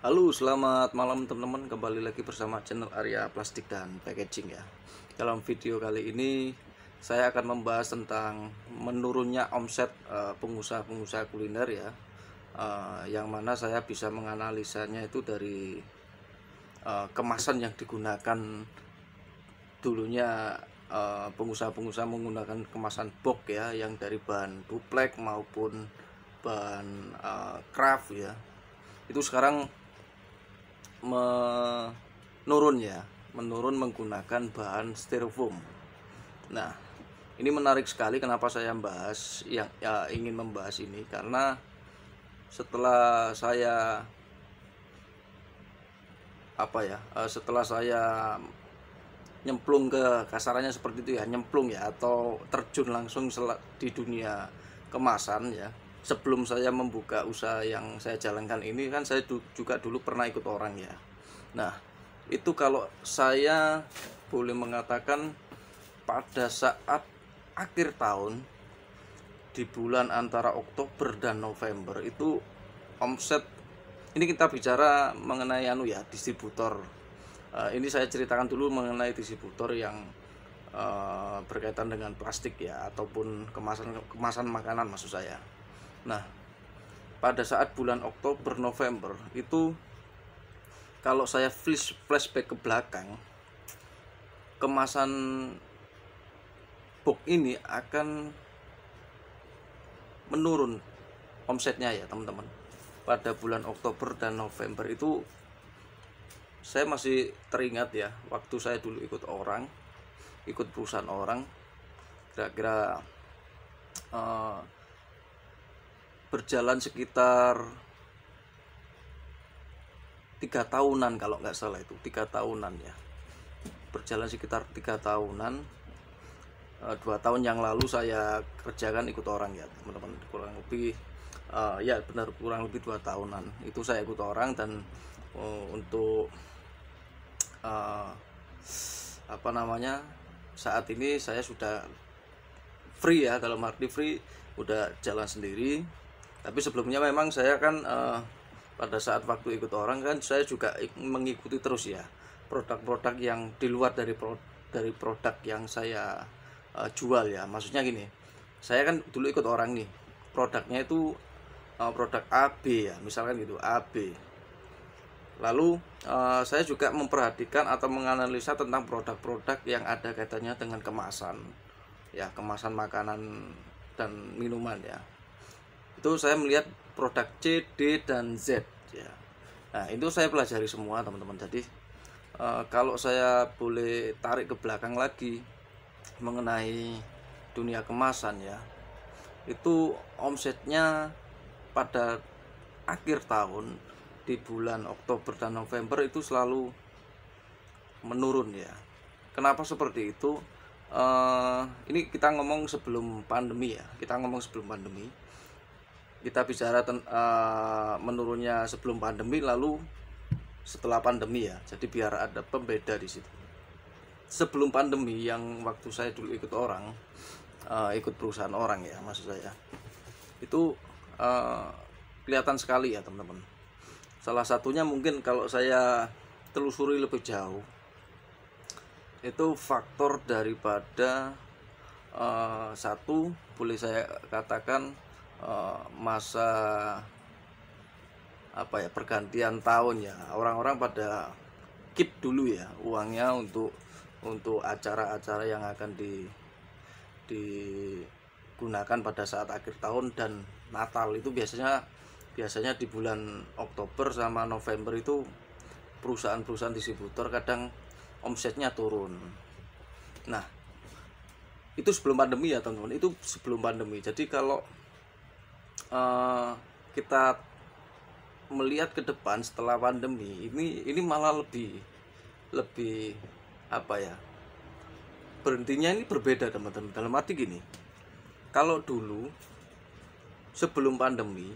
Halo, selamat malam teman-teman. Kembali lagi bersama channel Arya Plastik dan Packaging ya. Dalam video kali ini saya akan membahas tentang menurunnya omset pengusaha-pengusaha kuliner ya. Yang mana saya bisa menganalisanya itu dari kemasan yang digunakan. Dulunya pengusaha-pengusaha menggunakan kemasan box ya, yang dari bahan duplek maupun bahan craft ya. Itu sekarang menurun menggunakan bahan styrofoam. Nah, ini menarik sekali. Kenapa saya ingin membahas ini, karena setelah saya nyemplung ke kasarannya seperti itu ya, nyemplung ya, atau terjun langsung di dunia kemasan ya. Sebelum saya membuka usaha yang saya jalankan ini kan, saya juga dulu pernah ikut orang ya. Nah, itu kalau saya boleh mengatakan pada saat akhir tahun, di bulan antara Oktober dan November itu omset, ini kita bicara mengenai distributor. Ini saya ceritakan dulu mengenai distributor yang berkaitan dengan plastik ya, ataupun kemasan makanan maksud saya. Nah, pada saat bulan Oktober November itu, kalau saya flashback ke belakang, kemasan box ini akan menurun omsetnya ya teman-teman. Pada bulan Oktober dan November itu saya masih teringat ya, waktu saya dulu ikut perusahaan orang, kira-kira berjalan sekitar 3 tahunan, kalau nggak salah itu 3 tahunan ya, berjalan sekitar 3 tahunan. 2 tahun yang lalu saya kerjakan ikut orang ya teman-teman, kurang lebih kurang lebih 2 tahunan itu saya ikut orang. Dan untuk saat ini saya sudah free ya, dalam arti free, udah jalan sendiri. Tapi sebelumnya memang saya kan pada saat waktu ikut orang kan, saya juga mengikuti terus ya produk-produk yang di luar dari produk yang saya jual ya. Maksudnya gini, saya kan dulu ikut orang nih, produknya itu produk AB ya, misalkan gitu, AB. Lalu saya juga memperhatikan atau menganalisa tentang produk-produk yang ada kaitannya dengan kemasan ya, kemasan makanan dan minuman ya. Itu saya melihat produk C, D, dan Z ya. Nah, itu saya pelajari semua teman-teman. Jadi kalau saya boleh tarik ke belakang lagi mengenai dunia kemasan ya, itu omsetnya pada akhir tahun di bulan Oktober dan November itu selalu menurun ya. Kenapa seperti itu? Ini kita ngomong sebelum pandemi ya, kita bicara menurunnya sebelum pandemi, lalu setelah pandemi ya. Jadi biar ada pembeda di situ. Sebelum pandemi, yang waktu saya dulu ikut perusahaan orang ya, maksud saya itu kelihatan sekali ya teman-teman. Salah satunya mungkin kalau saya telusuri lebih jauh, itu faktor daripada satu, boleh saya katakan masa pergantian tahun ya. Orang-orang pada keep dulu ya uangnya untuk acara-acara yang akan digunakan pada saat akhir tahun dan Natal. Itu biasanya di bulan Oktober sama November itu perusahaan-perusahaan distributor kadang omsetnya turun. Nah, itu sebelum pandemi ya teman-teman, itu sebelum pandemi. Jadi kalau kita melihat ke depan setelah pandemi ini malah lebih berhentinya ini berbeda teman-teman. Dalam arti gini, kalau dulu sebelum pandemi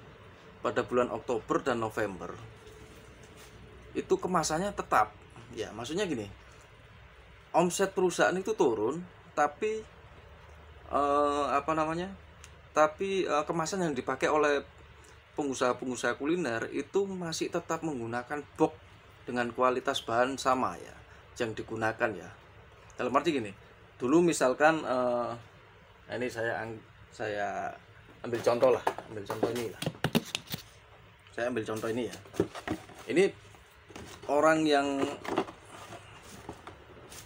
pada bulan Oktober dan November itu kemasannya tetap ya, maksudnya gini, omset perusahaan itu turun, tapi kemasan yang dipakai oleh pengusaha-pengusaha kuliner itu masih tetap menggunakan box dengan kualitas bahan sama ya yang digunakan ya. Dalam arti gini, dulu misalkan ini saya ambil contoh lah, ambil contoh ini lah. Saya ambil contoh ini ya. Ini orang yang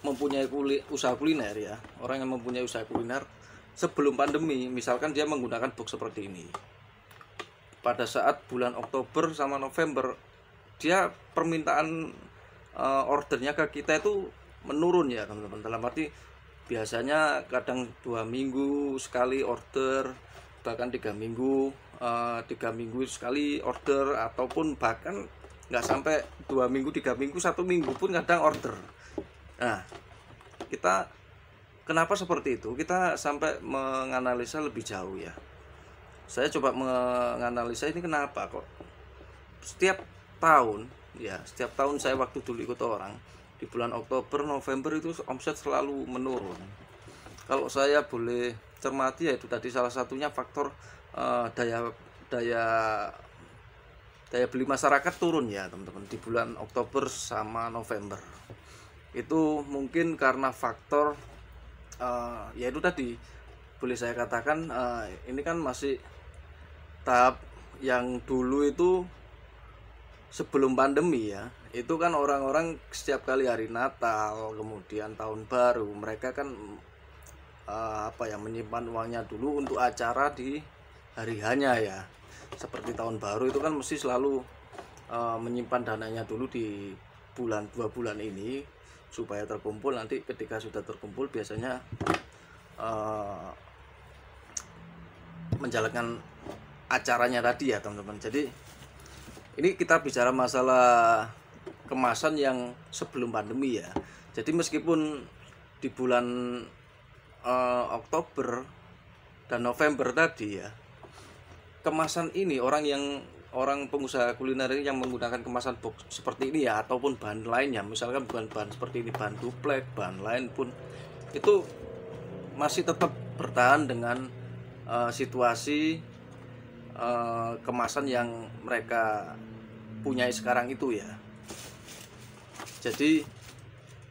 mempunyai usaha kuliner ya, orang yang mempunyai usaha kuliner sebelum pandemi, misalkan dia menggunakan box seperti ini. Pada saat bulan Oktober sama November, dia permintaan ordernya ke kita itu menurun ya teman-teman. Dalam arti biasanya kadang 2 minggu sekali order, bahkan 3 minggu 3 minggu sekali order, ataupun bahkan nggak sampai 2 minggu 3 minggu, 1 minggu pun kadang order. Nah, kita kenapa seperti itu? Kita sampai menganalisa lebih jauh ya. Saya coba menganalisa ini kenapa kok setiap tahun ya, setiap tahun saya waktu dulu ikut orang di bulan Oktober, November itu omset selalu menurun. Kalau saya boleh cermati ya itu tadi salah satunya faktor daya beli masyarakat turun ya teman-teman di bulan Oktober sama November. Itu mungkin karena faktor yaitu tadi boleh saya katakan ini kan masih tahap yang dulu itu sebelum pandemi ya. Itu kan orang-orang setiap kali hari Natal kemudian tahun baru mereka kan menyimpan uangnya dulu untuk acara di hari hanya ya. Seperti tahun baru itu kan mesti selalu menyimpan dananya dulu di bulan 2 bulan ini supaya terkumpul, nanti ketika sudah terkumpul biasanya menjalankan acaranya tadi ya teman-teman. Jadi ini kita bicara masalah kemasan yang sebelum pandemi ya. Jadi meskipun di bulan Oktober dan November tadi ya, kemasan ini orang pengusaha kuliner ini yang menggunakan kemasan box seperti ini ya, ataupun bahan lainnya, misalkan bukan bahan seperti ini, bahan duplek, bahan lain pun itu masih tetap bertahan dengan situasi kemasan yang mereka punyai sekarang itu ya. Jadi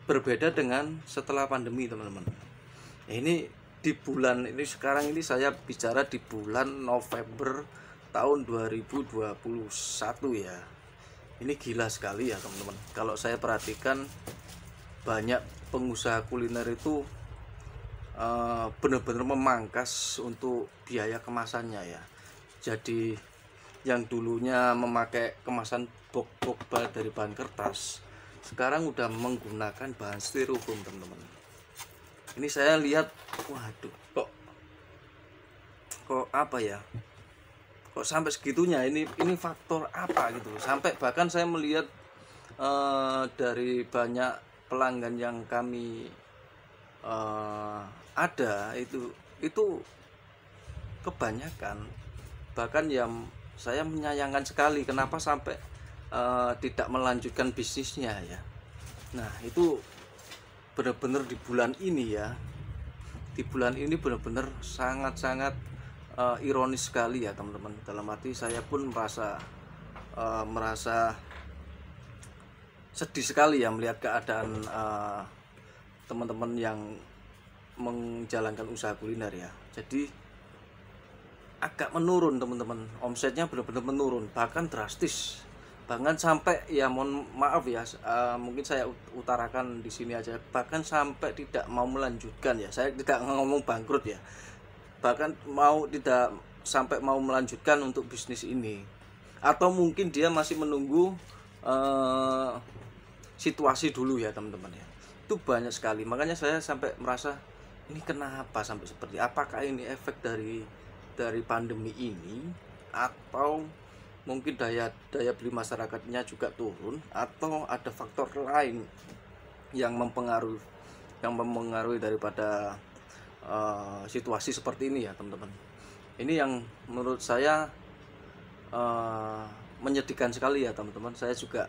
berbeda dengan setelah pandemi teman-teman. Ini di bulan ini sekarang ini saya bicara di bulan November tahun 2021 ya. Ini gila sekali ya teman-teman. Kalau saya perhatikan banyak pengusaha kuliner itu benar-benar memangkas untuk biaya kemasannya ya. Jadi yang dulunya memakai kemasan box dari bahan kertas, sekarang udah menggunakan bahan styrofoam teman-teman. Ini saya lihat, waduh, kok apa ya? Kok sampai segitunya, ini faktor apa gitu, sampai bahkan saya melihat dari banyak pelanggan yang kami ada itu kebanyakan, bahkan yang saya menyayangkan sekali kenapa sampai tidak melanjutkan bisnisnya ya. Nah itu benar-benar di bulan ini ya, di bulan ini benar-benar sangat-sangat ironis sekali ya teman-teman. Dalam arti saya pun merasa sedih sekali ya melihat keadaan teman-teman yang menjalankan usaha kuliner ya. Jadi agak menurun teman-teman, omsetnya benar-benar menurun, bahkan drastis, bahkan sampai ya mohon maaf ya, mungkin saya utarakan di sini aja, bahkan sampai tidak mau melanjutkan ya. Saya tidak ngomong bangkrut ya, bahkan tidak sampai mau melanjutkan untuk bisnis ini, atau mungkin dia masih menunggu situasi dulu ya teman-teman ya. Itu banyak sekali, makanya saya sampai merasa ini kenapa sampai seperti, apakah ini efek dari pandemi ini, atau mungkin daya beli masyarakatnya juga turun, atau ada faktor lain yang mempengaruhi daripada situasi seperti ini ya teman-teman. Ini yang menurut saya menyedihkan sekali ya teman-teman. Saya juga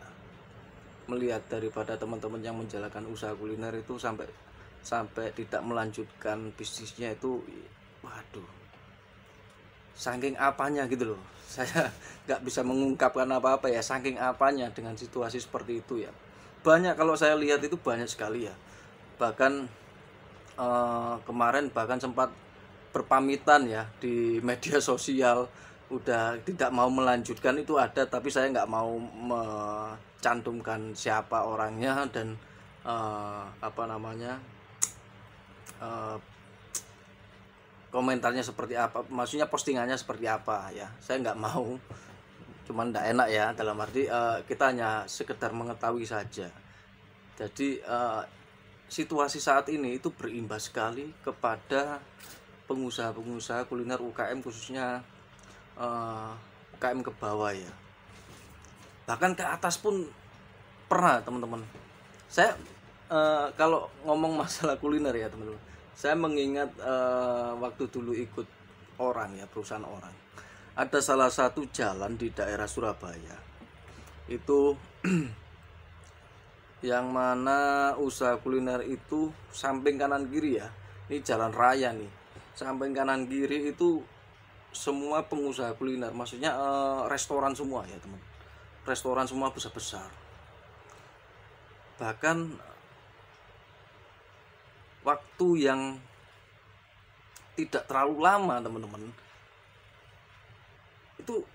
melihat daripada teman-teman yang menjalankan usaha kuliner itu sampai tidak melanjutkan bisnisnya itu, waduh, saking apanya gitu loh. Saya nggak bisa mengungkapkan apa-apa ya, saking apanya dengan situasi seperti itu ya. Banyak, kalau saya lihat itu banyak sekali ya. Bahkan kemarin bahkan sempat berpamitan ya di media sosial, udah tidak mau melanjutkan itu ada, tapi saya nggak mau mencantumkan siapa orangnya dan apa namanya, eh, komentarnya seperti apa, maksudnya postingannya seperti apa ya. Saya nggak mau, cuman nggak enak ya, dalam arti kita hanya sekedar mengetahui saja. Jadi situasi saat ini itu berimbas sekali kepada pengusaha-pengusaha kuliner UKM, khususnya UKM ke bawah ya, bahkan ke atas pun pernah teman-teman. Saya kalau ngomong masalah kuliner ya teman-teman, saya mengingat waktu dulu ikut orang ya, perusahaan orang, ada salah satu jalan di daerah Surabaya itu yang mana usaha kuliner itu samping kanan kiri ya, ini jalan raya nih, samping kanan kiri itu semua pengusaha kuliner, maksudnya restoran semua ya teman, restoran semua besar-besar. Bahkan waktu yang tidak terlalu lama teman-teman, itu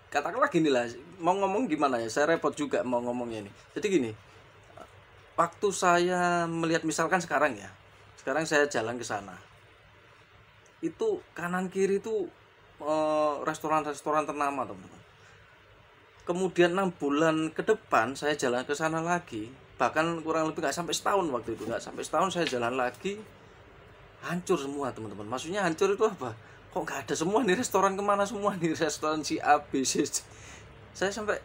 katakanlah gini lah, mau ngomong gimana ya, saya repot juga mau ngomongnya ini. Jadi gini, waktu saya melihat misalkan sekarang ya, sekarang saya jalan ke sana, itu kanan kiri itu restoran-restoran ternama teman-teman. Kemudian 6 bulan ke depan saya jalan ke sana lagi, bahkan kurang lebih nggak sampai setahun, waktu itu nggak sampai setahun saya jalan lagi, hancur semua teman-teman. Maksudnya hancur itu apa, kok nggak ada semua nih restoran, kemana semua nih restoran si A B C. Saya sampai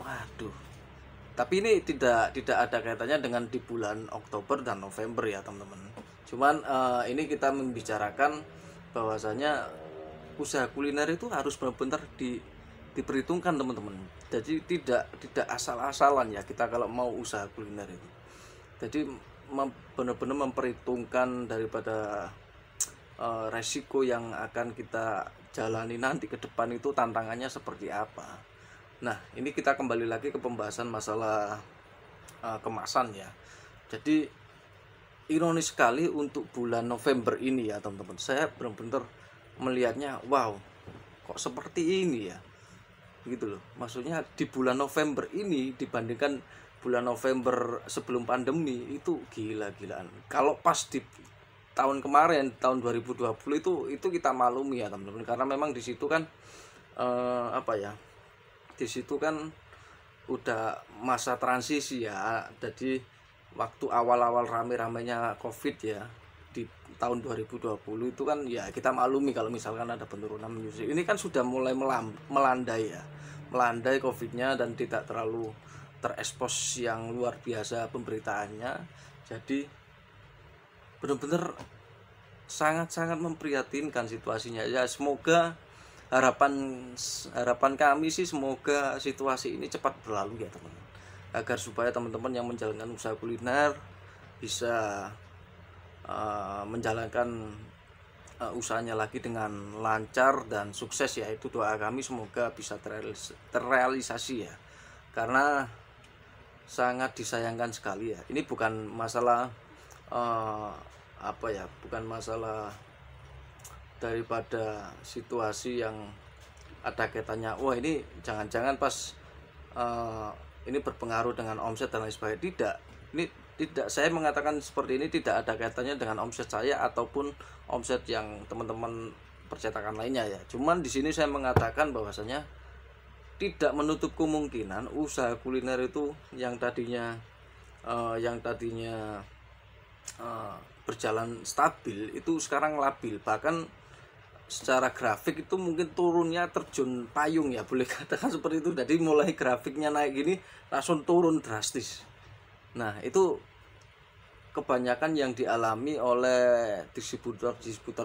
waduh. Tapi ini tidak ada kaitannya dengan di bulan Oktober dan November ya teman-teman. Cuman ini kita membicarakan bahwasanya usaha kuliner itu harus benar-benar diperhitungkan teman-teman. Jadi tidak asal-asalan ya kita kalau mau usaha kuliner itu. Jadi benar-benar memperhitungkan daripada resiko yang akan kita jalani nanti ke depan itu, tantangannya seperti apa. Nah, ini kita kembali lagi ke pembahasan masalah kemasan ya. Jadi ironis sekali untuk bulan November ini ya teman-teman, saya benar-benar melihatnya, wow, kok seperti ini ya, gitu loh. Maksudnya di bulan November ini dibandingkan bulan November sebelum pandemi itu gila-gilaan. Kalau pas di tahun kemarin, tahun 2020 itu kita maklumi ya teman-teman, karena memang di situ kan apa ya, di situ kan udah masa transisi ya. Jadi waktu awal-awal rame-ramenya COVID ya di tahun 2020 itu kan ya kita maklumi kalau misalkan ada penurunan menyusut. Ini kan sudah mulai melandai ya, melandai COVID-nya dan tidak terlalu terekspos yang luar biasa pemberitaannya. Jadi benar-benar sangat-sangat memprihatinkan situasinya ya. Semoga harapan kami sih, semoga situasi ini cepat berlalu ya teman-teman, agar supaya teman-teman yang menjalankan usaha kuliner bisa menjalankan usahanya lagi dengan lancar dan sukses ya. Itu doa kami, semoga bisa terrealisasi ya, karena sangat disayangkan sekali ya. Ini bukan masalah apa ya, bukan masalah daripada situasi yang ada kaitannya, wah ini jangan-jangan pas ini berpengaruh dengan omset dan lain sebagainya. Tidak, ini tidak, saya mengatakan seperti ini tidak ada kaitannya dengan omset saya ataupun omset yang teman-teman percetakan lainnya ya. Cuman di sini saya mengatakan bahwasanya tidak menutup kemungkinan usaha kuliner itu yang tadinya berjalan stabil itu sekarang labil, bahkan secara grafik itu mungkin turunnya terjun payung ya, boleh katakan seperti itu. Jadi mulai grafiknya naik gini langsung turun drastis. Nah, itu kebanyakan yang dialami oleh distributor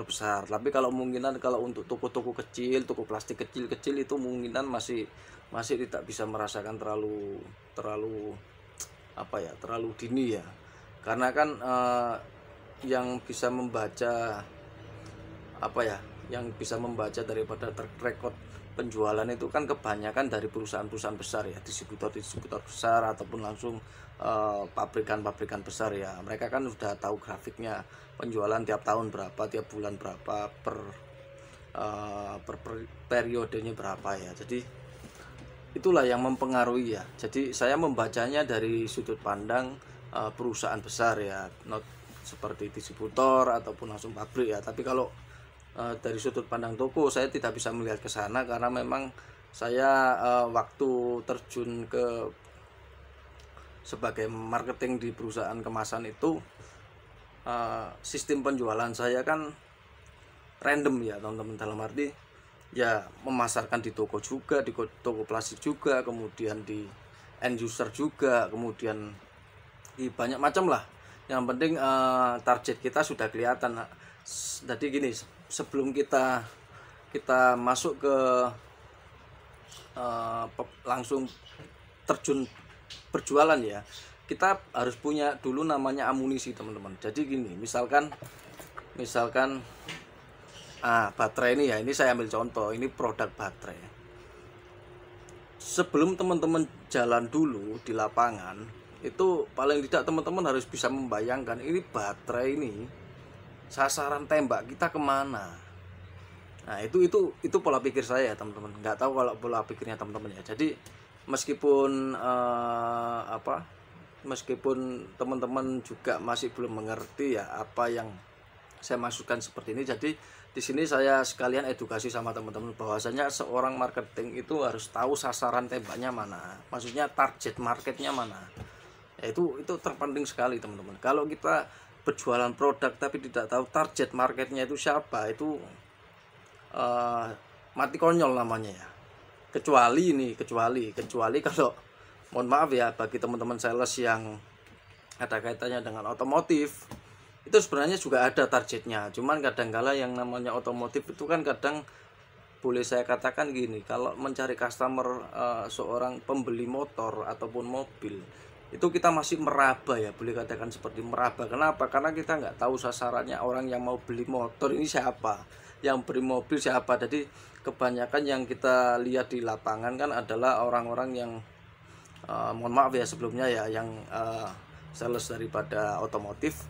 besar. Tapi kalau mungkinan kalau untuk toko-toko kecil, toko plastik kecil-kecil itu mungkinan masih tidak bisa merasakan terlalu apa ya, terlalu dini ya. Karena kan yang bisa membaca apa ya, yang bisa membaca daripada track record penjualan itu kan kebanyakan dari perusahaan-perusahaan besar ya, distributor besar ataupun langsung pabrikan-pabrikan besar ya. Mereka kan sudah tahu grafiknya penjualan tiap tahun berapa, tiap bulan berapa, per periodenya berapa ya. Jadi itulah yang mempengaruhi ya. Jadi saya membacanya dari sudut pandang perusahaan besar ya, not seperti distributor ataupun langsung pabrik ya. Tapi kalau dari sudut pandang toko saya tidak bisa melihat ke sana, karena memang saya waktu terjun ke sebagai marketing di perusahaan kemasan itu sistem penjualan saya kan random ya teman-teman, dalam arti ya memasarkan di toko juga, di toko plastik juga, kemudian di end user juga, kemudian di banyak macam lah. Yang penting target kita sudah kelihatan. Jadi gini, sebelum kita masuk ke langsung terjun berjualan ya, kita harus punya dulu namanya amunisi teman-teman. Jadi gini, misalkan baterai ini ya, ini saya ambil contoh, ini produk baterai. Sebelum teman-teman jalan dulu di lapangan, itu paling tidak teman-teman harus bisa membayangkan ini baterai ini sasaran tembak kita kemana. Nah itu pola pikir saya teman-teman. Nggak tahu kalau pola pikirnya teman-teman ya. Jadi meskipun meskipun teman-teman juga masih belum mengerti ya apa yang saya maksudkan seperti ini. Jadi di sini saya sekalian edukasi sama teman-teman bahwasanya seorang marketing itu harus tahu sasaran tembaknya mana. Maksudnya target marketnya mana. Ya, itu terpenting sekali teman-teman. Kalau kita berjualan produk tapi tidak tahu target marketnya itu siapa, itu mati konyol namanya ya. Kecuali kalau mohon maaf ya, bagi teman-teman sales yang ada kaitannya dengan otomotif, itu sebenarnya juga ada targetnya. Cuman kadang-kala yang namanya otomotif itu kan kadang boleh saya katakan gini, kalau mencari customer seorang pembeli motor ataupun mobil, itu kita masih meraba ya, boleh katakan seperti meraba. Kenapa? Karena kita nggak tahu sasarannya orang yang mau beli motor ini siapa, yang beli mobil siapa. Jadi kebanyakan yang kita lihat di lapangan kan adalah orang-orang yang mohon maaf ya sebelumnya ya, yang sales daripada otomotif.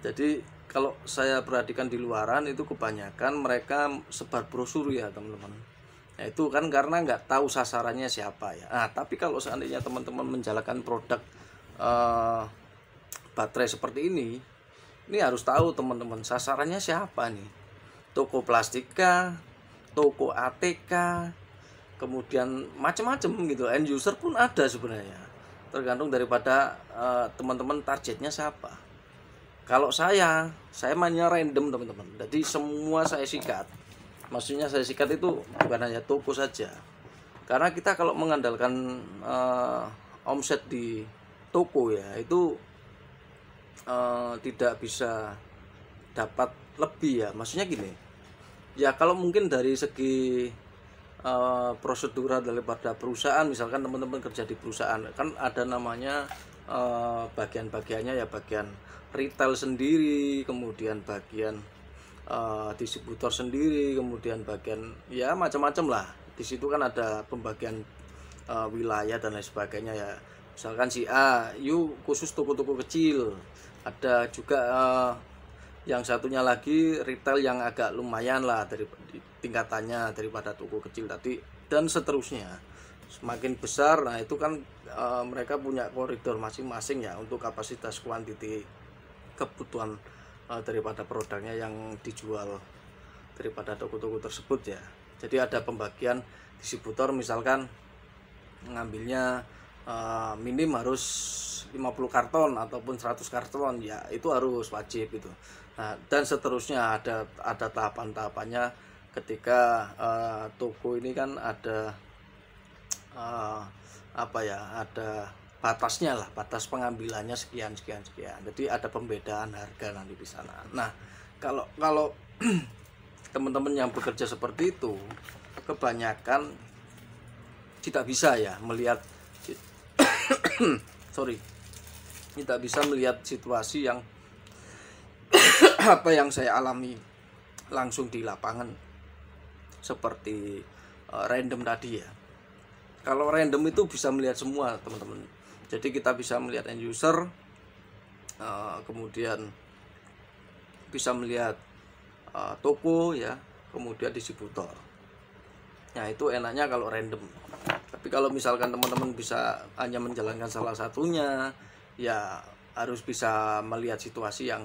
Jadi kalau saya perhatikan di luaran itu kebanyakan mereka sebar brosur ya teman-teman. Nah, itu kan karena nggak tahu sasarannya siapa ya. Nah, tapi kalau seandainya teman-teman menjalankan produk baterai seperti ini harus tahu teman-teman sasarannya siapa nih. Toko plastika, toko ATK, kemudian macam-macam gitu. End user pun ada sebenarnya. Tergantung daripada teman-teman targetnya siapa. Kalau saya mainnya random teman-teman. Jadi semua saya sikat. Maksudnya saya sikat itu bukan hanya toko saja. Karena kita kalau mengandalkan omset di toko ya, itu tidak bisa dapat lebih ya. Maksudnya gini, ya kalau mungkin dari segi prosedural daripada perusahaan, misalkan teman-teman kerja di perusahaan kan ada namanya bagian-bagiannya ya, bagian retail sendiri, kemudian bagian distributor sendiri, kemudian bagian ya macam-macam lah. Di situ kan ada pembagian wilayah dan lain sebagainya ya. Misalkan si A, khusus toko-toko kecil. Ada juga yang satunya lagi retail yang agak lumayan lah dari tingkatannya daripada toko kecil tadi, dan seterusnya. Semakin besar, nah itu kan mereka punya koridor masing-masing ya untuk kapasitas kuantiti kebutuhan daripada produknya yang dijual daripada toko-toko tersebut ya. Jadi ada pembagian distributor, misalkan ngambilnya minim harus 50 karton ataupun 100 karton ya, itu harus wajib itu. Nah, dan seterusnya ada tahapan-tahapannya. Ketika toko ini kan ada ada batasnya lah, batas pengambilannya sekian. Jadi ada pembedaan harga nanti di sana. Nah, kalau teman-teman yang bekerja seperti itu kebanyakan tidak bisa ya melihat tidak bisa melihat situasi yang apa yang saya alami langsung di lapangan seperti random tadi ya. Kalau random itu bisa melihat semua teman-teman, jadi kita bisa melihat end user, kemudian bisa melihat toko ya, kemudian distributor. Nah itu enaknya kalau random. Tapi kalau misalkan teman-teman bisa hanya menjalankan salah satunya, ya harus bisa melihat situasi yang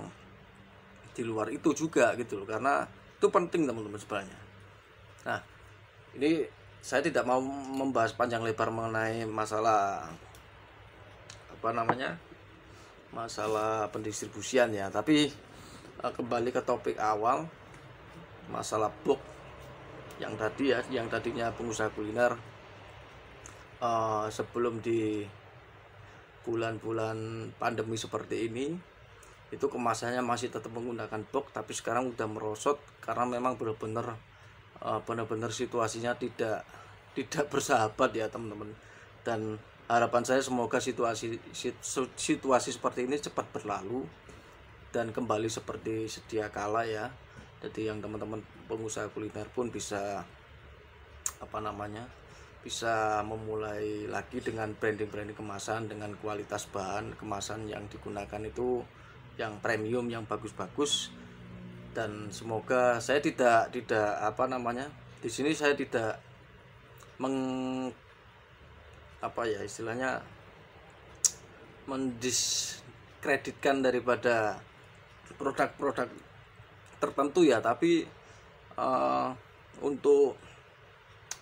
di luar itu juga gitu loh, karena itu penting teman-teman sebenarnya. Nah ini saya tidak mau membahas panjang lebar mengenai masalah masalah pendistribusian ya, tapi kembali ke topik awal, masalah box yang tadi ya, yang tadinya pengusaha kuliner sebelum di bulan-bulan pandemi seperti ini itu kemasannya masih tetap menggunakan box, tapi sekarang udah merosot karena memang benar-benar situasinya tidak bersahabat ya teman-teman. Dan harapan saya semoga situasi seperti ini cepat berlalu dan kembali seperti sedia kala ya. Jadi yang teman-teman pengusaha kuliner pun bisa bisa memulai lagi dengan branding kemasan, dengan kualitas bahan kemasan yang digunakan itu yang premium, yang bagus-bagus. Dan semoga saya tidak di sini saya tidak mendiskreditkan daripada produk-produk tertentu ya, tapi untuk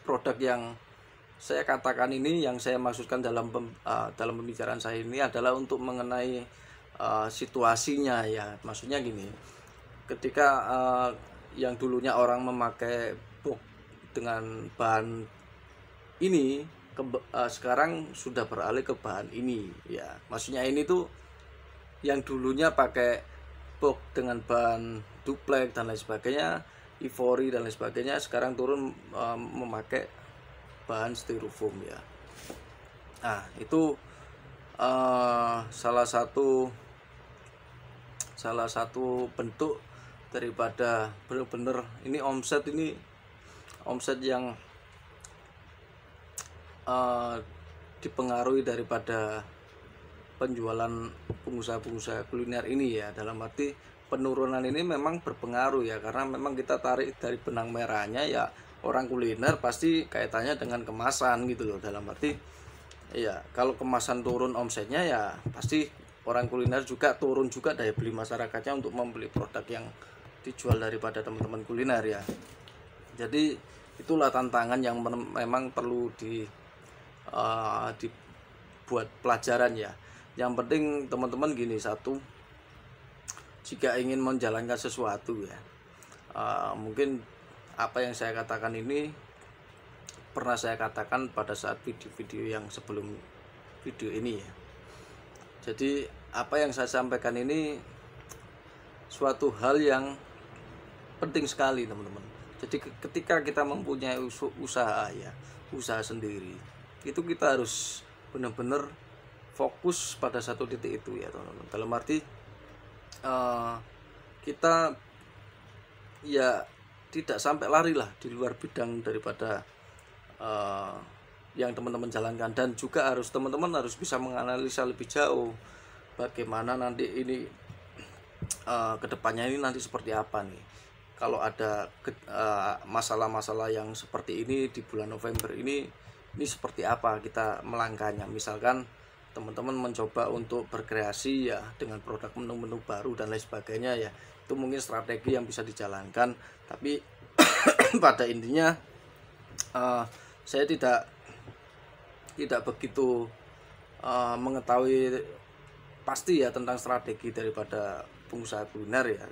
produk yang saya katakan ini, yang saya maksudkan dalam pembicaraan saya ini adalah untuk mengenai situasinya ya. Maksudnya gini, ketika yang dulunya orang memakai box dengan bahan ini sekarang sudah beralih ke bahan ini ya. Maksudnya ini tuh yang dulunya pakai box dengan bahan duplex dan lain sebagainya, ivory dan lain sebagainya, sekarang turun memakai bahan styrofoam ya. Nah itu salah satu bentuk daripada benar-benar ini omset yang dipengaruhi daripada penjualan pengusaha-pengusaha kuliner ini ya. Dalam arti penurunan ini memang berpengaruh ya, karena memang kita tarik dari benang merahnya ya, orang kuliner pasti kaitannya dengan kemasan gitu loh. Dalam arti ya kalau kemasan turun omsetnya ya pasti orang kuliner juga turun juga daya beli masyarakatnya untuk membeli produk yang dijual daripada teman-teman kuliner ya. Jadi itulah tantangan yang memang perlu dibuat pelajaran ya. Yang penting teman-teman gini, satu, jika ingin menjalankan sesuatu ya, mungkin apa yang saya katakan ini pernah saya katakan pada saat video-video yang sebelum video ini ya. Jadi apa yang saya sampaikan ini suatu hal yang penting sekali teman-teman. Jadi ketika kita mempunyai usaha sendiri, itu kita harus benar-benar fokus pada satu titik itu ya teman-teman. Dalam arti kita ya tidak sampai lari lah di luar bidang daripada yang teman-teman jalankan, dan juga teman-teman harus bisa menganalisa lebih jauh bagaimana nanti ini kedepannya ini nanti seperti apa nih. Kalau ada masalah-masalah yang seperti ini di bulan November ini seperti apa kita melangkahnya. Misalkan teman-teman mencoba untuk berkreasi ya dengan produk menu-menu baru dan lain sebagainya ya, itu mungkin strategi yang bisa dijalankan. Tapi pada intinya saya tidak begitu mengetahui pasti ya tentang strategi daripada pengusaha kuliner ya.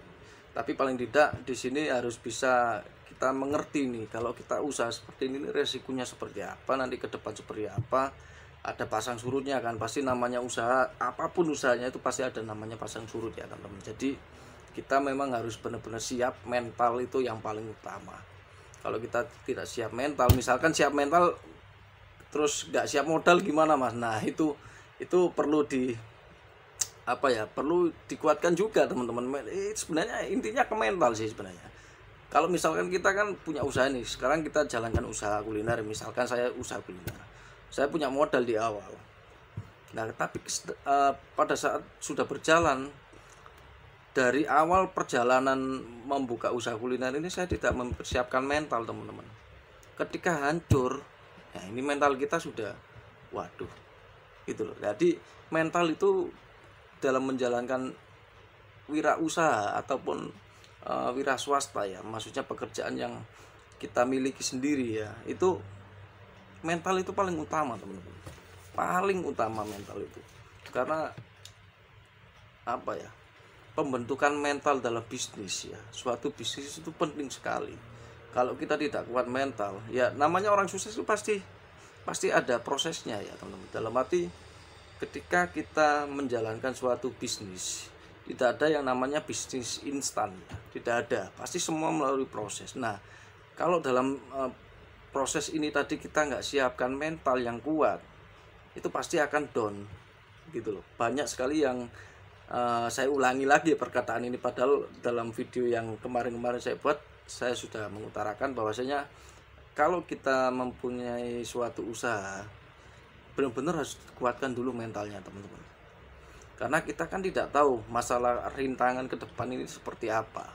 Tapi paling tidak di sini harus bisa kita mengerti nih, kalau kita usaha seperti ini resikonya seperti apa, nanti ke depan seperti apa. Ada pasang surutnya kan, pasti namanya usaha, apapun usahanya itu pasti ada namanya pasang surut ya teman-teman. Jadi kita memang harus benar-benar siap, mental itu yang paling utama. Kalau kita tidak siap mental, misalkan siap mental terus nggak siap modal gimana mas? Nah itu perlu perlu dikuatkan juga teman-teman. Sebenarnya intinya ke mental sih sebenarnya. Kalau misalkan kita kan punya usaha nih, sekarang kita jalankan usaha kuliner, misalkan saya usaha kuliner, saya punya modal di awal. Nah, tapi pada saat sudah berjalan, dari awal perjalanan membuka usaha kuliner ini saya tidak mempersiapkan mental, teman-teman. Ketika hancur, ya ini mental kita sudah, waduh, gitu loh. Jadi mental itu dalam menjalankan wirausaha ataupun wira swasta ya, maksudnya pekerjaan yang kita miliki sendiri ya, itu mental itu paling utama, teman-teman. Paling utama mental itu. Karena apa ya? Pembentukan mental dalam bisnis ya, suatu bisnis itu penting sekali. Kalau kita tidak kuat mental, ya namanya orang sukses itu pasti ada prosesnya ya, teman-teman. Dalam arti ketika kita menjalankan suatu bisnis, tidak ada yang namanya bisnis instan ya. Tidak ada, pasti semua melalui proses. Nah, kalau dalam proses ini tadi kita nggak siapkan mental yang kuat, itu pasti akan down gitu loh. Banyak sekali yang saya ulangi lagi perkataan ini, padahal dalam video yang kemarin-kemarin saya buat, saya sudah mengutarakan bahwasanya kalau kita mempunyai suatu usaha, benar-benar harus kuatkan dulu mentalnya, teman-teman. Karena kita kan tidak tahu masalah rintangan ke depan ini seperti apa.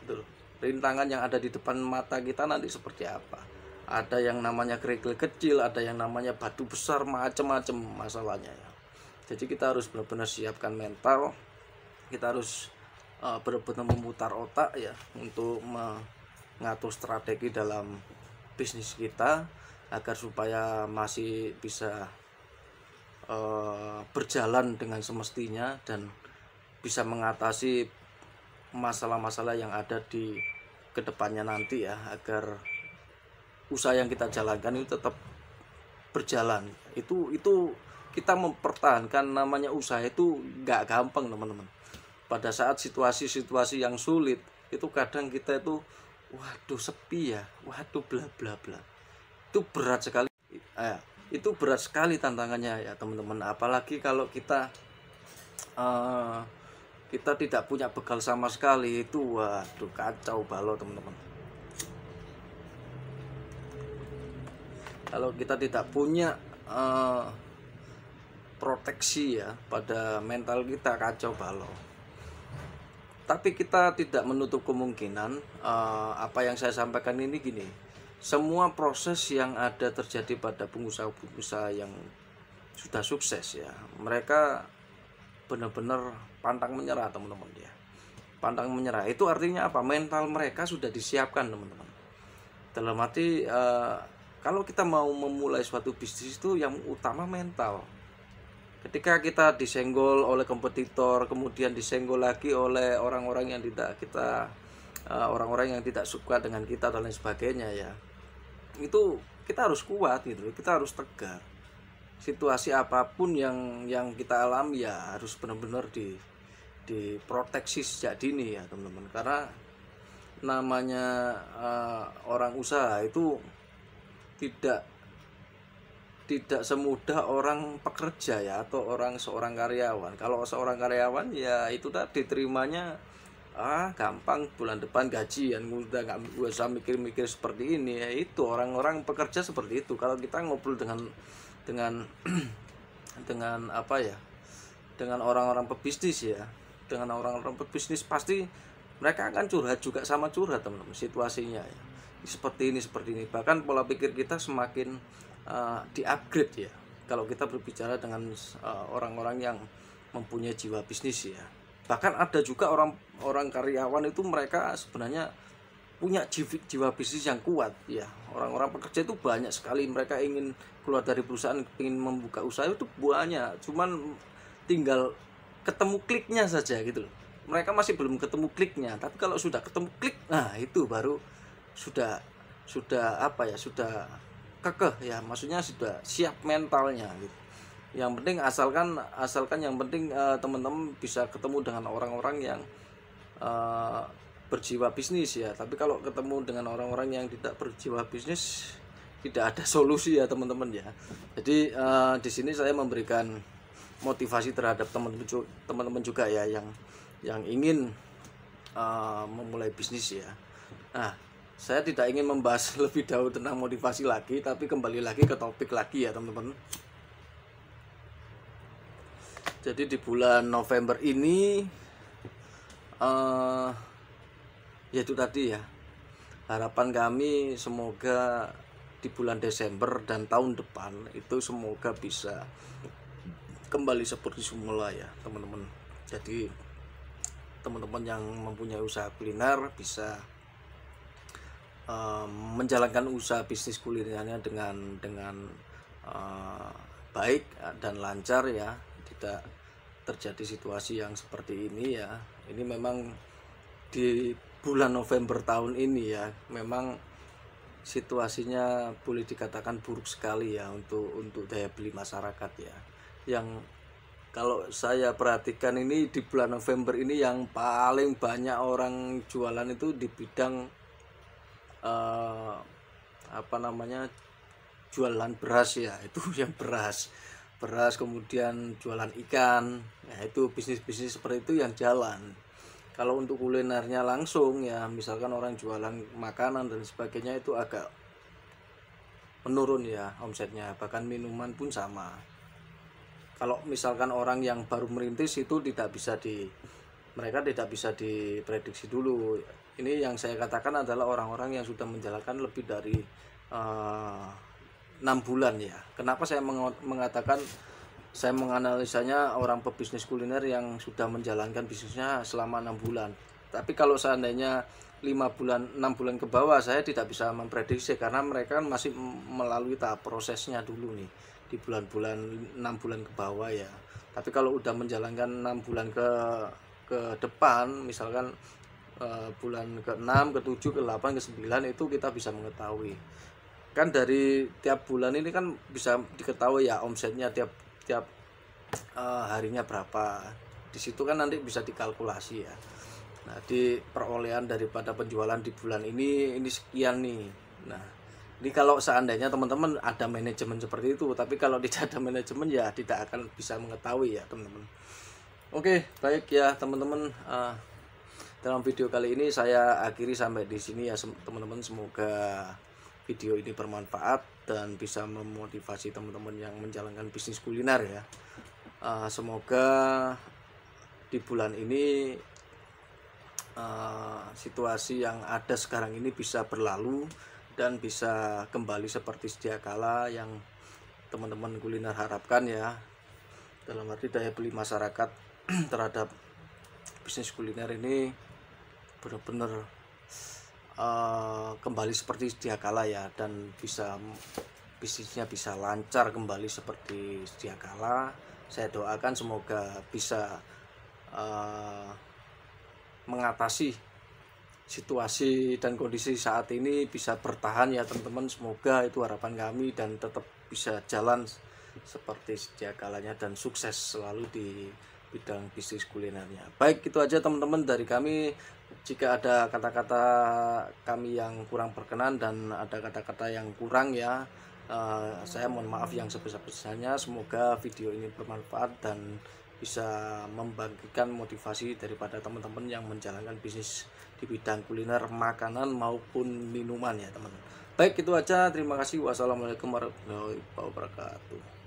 Betul. Rintangan yang ada di depan mata kita nanti seperti apa. Ada yang namanya kerikil kecil, ada yang namanya batu besar, macam-macam masalahnya ya. Jadi kita harus benar-benar siapkan mental. Kita harus benar-benar memutar otak ya, untuk mengatur strategi dalam bisnis kita agar supaya masih bisa berjalan dengan semestinya dan bisa mengatasi masalah-masalah yang ada di kedepannya nanti ya, agar usaha yang kita jalankan itu tetap berjalan. Itu kita mempertahankan namanya usaha itu nggak gampang, teman-teman. Pada saat situasi-situasi yang sulit itu kadang kita itu waduh sepi ya, waduh bla bla bla, itu berat sekali. Itu berat sekali tantangannya ya, teman-teman. Apalagi kalau kita tidak punya bekal sama sekali, itu waduh kacau balau, teman-teman. Kalau kita tidak punya proteksi ya pada mental kita, kacau balau. Tapi kita tidak menutup kemungkinan apa yang saya sampaikan ini gini, semua proses yang ada terjadi pada pengusaha-pengusaha yang sudah sukses ya, mereka benar-benar pantang menyerah, teman-teman ya. Pantang menyerah itu artinya apa? Mental mereka sudah disiapkan, teman-teman. Dalam arti kalau kita mau memulai suatu bisnis itu yang utama mental. Ketika kita disenggol oleh kompetitor, kemudian disenggol lagi oleh orang-orang yang tidak kita orang-orang yang tidak suka dengan kita dan lain sebagainya ya, itu kita harus kuat gitu, kita harus tegar. Situasi apapun yang kita alami ya harus benar-benar diproteksi sejak dini ya, teman-teman. Karena namanya orang usaha itu tidak semudah orang pekerja ya, atau seorang karyawan. Kalau seorang karyawan ya itu tadi terimanya gampang, bulan depan gajian, udah nggak usah mikir-mikir seperti ini ya. Itu orang-orang pekerja seperti itu. Kalau kita ngobrol dengan apa ya, dengan orang-orang pebisnis ya, dengan orang-orang pebisnis pasti mereka akan curhat juga, sama curhat, teman-teman, situasinya ya. Seperti ini. Bahkan pola pikir kita semakin di-upgrade ya, kalau kita berbicara dengan orang-orang yang mempunyai jiwa bisnis ya. Bahkan ada juga orang karyawan itu mereka sebenarnya punya jiwa bisnis yang kuat ya. Orang-orang pekerja itu banyak sekali, mereka ingin keluar dari perusahaan, ingin membuka usaha itu banyak, cuman tinggal ketemu kliknya saja gitu loh. Mereka masih belum ketemu kliknya, tapi kalau sudah ketemu klik, nah itu baru sudah apa ya, sudah kekeh ya, maksudnya sudah siap mentalnya gitu. Yang penting asalkan yang penting teman-teman bisa ketemu dengan orang-orang yang berjiwa bisnis ya. Tapi kalau ketemu dengan orang-orang yang tidak berjiwa bisnis, tidak ada solusi ya, teman-teman ya. Jadi di sini saya memberikan motivasi terhadap teman-teman juga ya, yang ingin memulai bisnis ya. Nah, saya tidak ingin membahas lebih jauh tentang motivasi lagi, tapi kembali lagi ke topik lagi ya teman-teman. Jadi di bulan November ini yaitu tadi ya, harapan kami semoga di bulan Desember dan tahun depan itu semoga bisa kembali seperti semula ya teman-teman. Jadi teman-teman yang mempunyai usaha kuliner bisa menjalankan usaha bisnis kulinernya dengan baik dan lancar ya, tidak terjadi situasi yang seperti ini ya. Ini memang di bulan November tahun ini ya, memang situasinya boleh dikatakan buruk sekali ya untuk daya beli masyarakat ya. Yang kalau saya perhatikan ini di bulan November ini yang paling banyak orang jualan itu di bidang jualan beras ya, itu yang beras kemudian jualan ikan ya, itu bisnis-bisnis seperti itu yang jalan. Kalau untuk kulinernya langsung ya, misalkan orang jualan makanan dan sebagainya itu agak menurun ya omsetnya, bahkan minuman pun sama. Kalau misalkan orang yang baru merintis itu mereka tidak bisa diprediksi dulu. Ini yang saya katakan adalah orang-orang yang sudah menjalankan lebih dari 6 bulan ya. Kenapa saya mengatakan, saya menganalisanya orang pebisnis kuliner yang sudah menjalankan bisnisnya selama 6 bulan. Tapi kalau seandainya 5 bulan, 6 bulan ke bawah, saya tidak bisa memprediksi karena mereka masih melalui tahap prosesnya dulu nih di bulan-bulan 6 bulan ke bawah ya. Tapi kalau udah menjalankan 6 bulan ke depan, misalkan bulan ke-6, ke-7, ke-8, ke-9 itu kita bisa mengetahui. Kan dari tiap bulan ini kan bisa diketahui ya omsetnya tiap harinya berapa. Di situ kan nanti bisa dikalkulasi ya. Nah, di perolehan daripada penjualan di bulan ini sekian nih. Nah, ini kalau seandainya teman-teman ada manajemen seperti itu, tapi kalau tidak ada manajemen ya tidak akan bisa mengetahui ya teman-teman. Oke, baik ya teman-teman. Dalam video kali ini saya akhiri sampai di sini ya teman-teman. Semoga video ini bermanfaat dan bisa memotivasi teman-teman yang menjalankan bisnis kuliner ya. Semoga di bulan ini situasi yang ada sekarang ini bisa berlalu dan bisa kembali seperti sedia kala yang teman-teman kuliner harapkan ya. Dalam arti daya beli masyarakat terhadap bisnis kuliner ini benar-benar kembali seperti sedia kala ya, dan bisnisnya bisa lancar kembali seperti sedia kala. Saya doakan semoga bisa mengatasi situasi dan kondisi saat ini, bisa bertahan ya teman-teman. Semoga itu harapan kami dan tetap bisa jalan seperti sedia kalanya dan sukses selalu di bidang bisnis kulinernya. Baik, itu aja teman-teman dari kami. Jika ada kata-kata kami yang kurang berkenan dan ada kata-kata yang kurang ya, saya mohon maaf yang sebesar-besarnya. Semoga video ini bermanfaat dan bisa membangkitkan motivasi daripada teman-teman yang menjalankan bisnis di bidang kuliner, makanan maupun minuman ya teman-teman. Baik, itu aja. Terima kasih. Wassalamualaikum warahmatullahi wabarakatuh.